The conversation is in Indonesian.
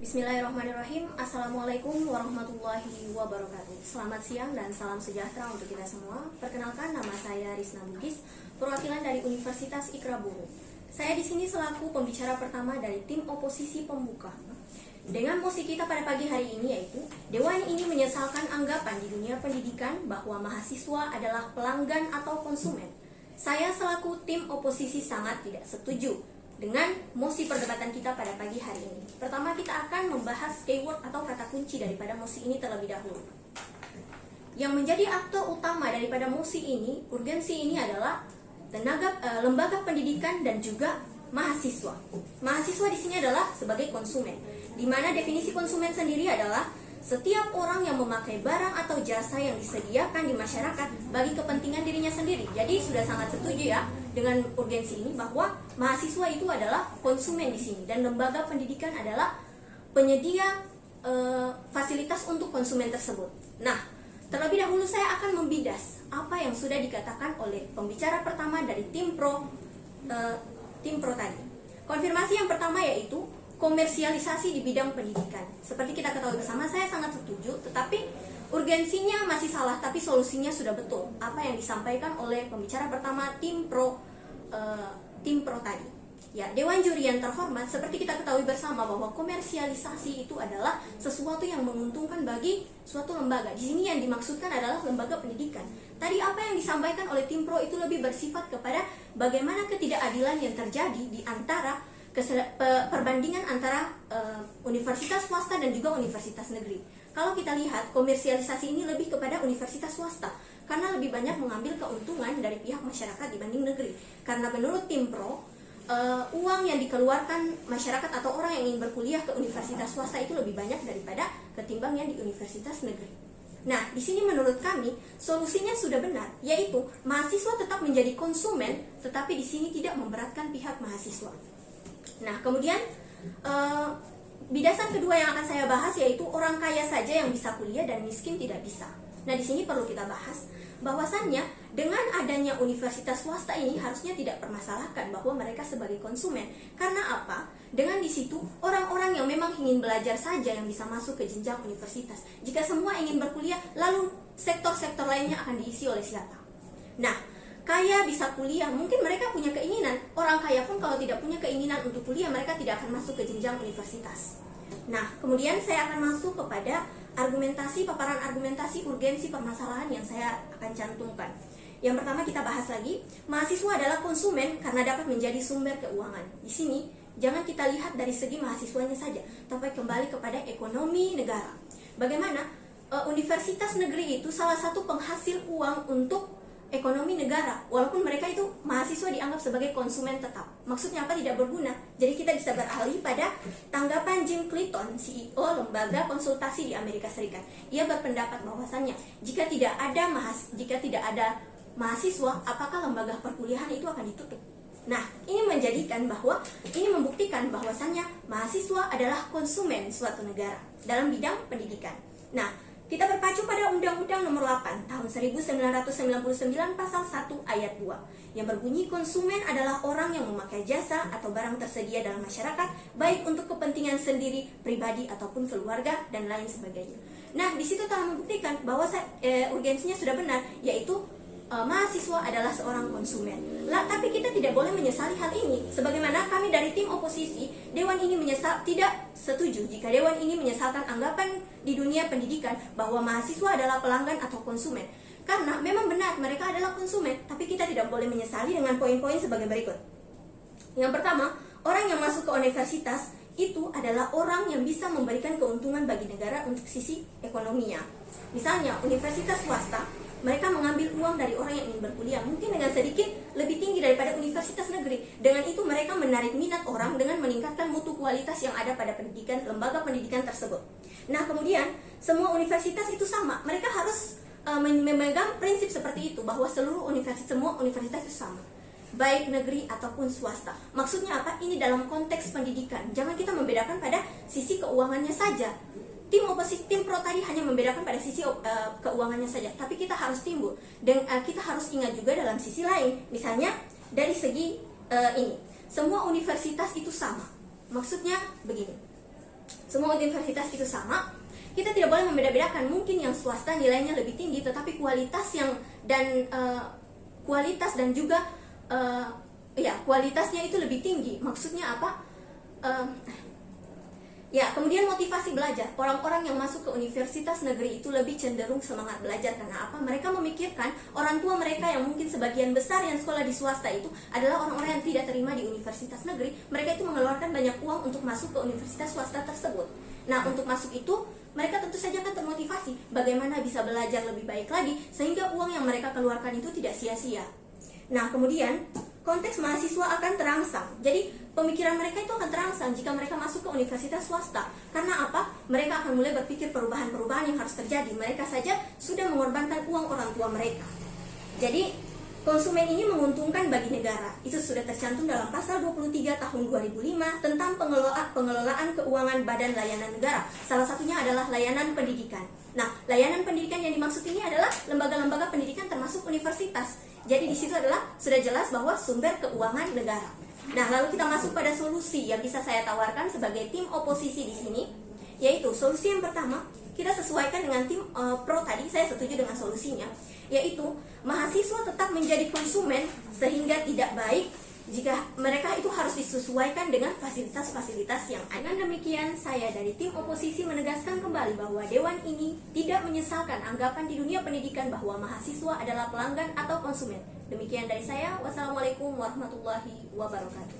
Bismillahirrahmanirrahim. Assalamualaikum warahmatullahi wabarakatuh. Selamat siang dan salam sejahtera untuk kita semua. Perkenalkan, nama saya Risna Bugis, perwakilan dari Universitas Ikraburu. Saya di sini selaku pembicara pertama dari tim oposisi pembuka. Dengan mosi kita pada pagi hari ini yaitu, Dewan ini menyesalkan anggapan di dunia pendidikan bahwa mahasiswa adalah pelanggan atau konsumen. Saya selaku tim oposisi sangat tidak setuju dengan mosi perdebatan kita pada pagi hari ini. Pertama, kita akan membahas keyword atau kata kunci daripada mosi ini terlebih dahulu. Yang menjadi aktor utama daripada mosi ini, urgensi ini adalah lembaga pendidikan dan juga mahasiswa. Mahasiswa di sini adalah sebagai konsumen, di mana definisi konsumen sendiri adalah setiap orang yang memakai barang atau jasa yang disediakan di masyarakat bagi kepentingan dirinya sendiri. Jadi sudah sangat setuju ya dengan urgensi ini bahwa mahasiswa itu adalah konsumen di sini dan lembaga pendidikan adalah penyedia fasilitas untuk konsumen tersebut. Nah, terlebih dahulu saya akan membidas apa yang sudah dikatakan oleh pembicara pertama dari tim pro tadi. Konfirmasi yang pertama yaitu komersialisasi di bidang pendidikan. Seperti kita ketahui bersama, saya sangat setuju, tetapi urgensinya masih salah, tapi solusinya sudah betul. Apa yang disampaikan oleh pembicara pertama tim pro tadi. Ya, Dewan Juri yang terhormat, seperti kita ketahui bersama bahwa komersialisasi itu adalah sesuatu yang menguntungkan bagi suatu lembaga. Di sini yang dimaksudkan adalah lembaga pendidikan. Tadi apa yang disampaikan oleh tim pro itu lebih bersifat kepada bagaimana ketidakadilan yang terjadi di antara perbandingan antara universitas swasta dan juga universitas negeri. Kalau kita lihat, komersialisasi ini lebih kepada universitas swasta karena lebih banyak mengambil keuntungan dari pihak masyarakat dibanding negeri. Karena menurut tim pro, uang yang dikeluarkan masyarakat atau orang yang ingin berkuliah ke universitas swasta itu lebih banyak daripada ketimbang yang di universitas negeri. Nah, di sini menurut kami solusinya sudah benar, yaitu mahasiswa tetap menjadi konsumen, tetapi di sini tidak memberatkan pihak mahasiswa. Nah, kemudian bidasan kedua yang akan saya bahas yaitu orang kaya saja yang bisa kuliah dan miskin tidak bisa. Nah, di sini perlu kita bahas bahwasannya dengan adanya universitas swasta ini harusnya tidak permasalahkan bahwa mereka sebagai konsumen. Karena apa? Dengan di situ orang-orang yang memang ingin belajar saja yang bisa masuk ke jenjang universitas. Jika semua ingin berkuliah, lalu sektor-sektor lainnya akan diisi oleh siapa? Nah, kaya bisa kuliah, mungkin mereka punya keinginan. Orang kaya pun kalau tidak punya keinginan untuk kuliah, mereka tidak akan masuk ke jenjang universitas. Nah, kemudian saya akan masuk kepada paparan argumentasi urgensi permasalahan yang saya akan cantumkan. Yang pertama kita bahas lagi, mahasiswa adalah konsumen karena dapat menjadi sumber keuangan. Di sini, jangan kita lihat dari segi mahasiswanya saja, tapi kembali kepada ekonomi negara. Bagaimana universitas negeri itu salah satu penghasil uang untuk ekonomi negara, walaupun mereka itu mahasiswa dianggap sebagai konsumen tetap. Maksudnya apa? Tidak berguna. Jadi kita bisa beralih pada tanggapan Jim Clayton, CEO lembaga konsultasi di Amerika Serikat. Ia berpendapat bahwasannya jika tidak ada mahasiswa, apakah lembaga perkuliahan itu akan ditutup? Nah, ini membuktikan bahwasannya mahasiswa adalah konsumen suatu negara dalam bidang pendidikan. Nah, kita berpacu pada Undang-Undang Nomor 8 Tahun 1999 Pasal 1 Ayat 2 yang berbunyi konsumen adalah orang yang memakai jasa atau barang tersedia dalam masyarakat baik untuk kepentingan sendiri, pribadi ataupun keluarga dan lain sebagainya. Nah, di situ telah membuktikan bahwa urgensinya sudah benar, yaitu mahasiswa adalah seorang konsumen. Tapi kita tidak boleh menyesali hal ini. Sebagaimana kami dari tim oposisi, Dewan ini tidak setuju jika Dewan ini menyesalkan anggapan di dunia pendidikan bahwa mahasiswa adalah pelanggan atau konsumen. Karena memang benar mereka adalah konsumen, tapi kita tidak boleh menyesali dengan poin-poin sebagai berikut. Yang pertama, orang yang masuk ke universitas itu adalah orang yang bisa memberikan keuntungan bagi negara untuk sisi ekonominya. Misalnya, universitas swasta, mereka mengambil uang dari orang yang ingin berkuliah, mungkin dengan sedikit lebih tinggi daripada universitas negeri. Dengan itu mereka menarik minat orang dengan meningkatkan mutu kualitas yang ada pada lembaga pendidikan tersebut. Nah, kemudian semua universitas itu sama. Mereka harus memegang prinsip seperti itu, bahwa semua universitas itu sama, baik negeri ataupun swasta. Maksudnya apa? Ini dalam konteks pendidikan. Jangan kita membedakan pada sisi keuangannya saja. Tim pro tadi hanya membedakan pada sisi keuangannya saja, tapi kita harus timbul dan kita harus ingat juga dalam sisi lain. Misalnya dari segi ini, semua universitas itu sama. Maksudnya begini, semua universitas itu sama. Kita tidak boleh membeda-bedakan, mungkin yang swasta nilainya lebih tinggi, tetapi kualitas dan juga kualitasnya itu lebih tinggi. Maksudnya apa? Kemudian motivasi belajar. Orang-orang yang masuk ke universitas negeri itu lebih cenderung semangat belajar. Karena apa? Mereka memikirkan orang tua mereka yang mungkin sebagian besar yang sekolah di swasta itu adalah orang-orang yang tidak terima di universitas negeri. Mereka itu mengeluarkan banyak uang untuk masuk ke universitas swasta tersebut. Nah, untuk masuk itu mereka tentu saja akan termotivasi bagaimana bisa belajar lebih baik lagi sehingga uang yang mereka keluarkan itu tidak sia-sia. Nah, kemudian konteks mahasiswa akan terangsang. Jadi pemikiran mereka itu akan terangsang jika mereka masuk ke universitas swasta. Karena apa? Mereka akan mulai berpikir perubahan-perubahan yang harus terjadi. Mereka saja sudah mengorbankan uang orang tua mereka. Jadi konsumen ini menguntungkan bagi negara. Itu sudah tercantum dalam pasal 23 tahun 2005 tentang pengelolaan keuangan Badan Layanan Negara. Salah satunya adalah layanan pendidikan. Nah, layanan pendidikan yang dimaksud ini adalah lembaga-lembaga pendidikan termasuk universitas. Jadi di situ adalah sudah jelas bahwa sumber keuangan negara. Nah, lalu kita masuk pada solusi yang bisa saya tawarkan sebagai tim oposisi di sini, yaitu solusi yang pertama, kita sesuaikan dengan tim pro tadi, saya setuju dengan solusinya, yaitu mahasiswa tetap menjadi konsumen sehingga tidak baik jika mereka itu harus disesuaikan dengan fasilitas-fasilitas yang ada. Dengan demikian, saya dari tim oposisi menegaskan kembali bahwa Dewan ini tidak menyesalkan anggapan di dunia pendidikan bahwa mahasiswa adalah pelanggan atau konsumen. Demikian dari saya. Wassalamualaikum warahmatullahi wabarakatuh.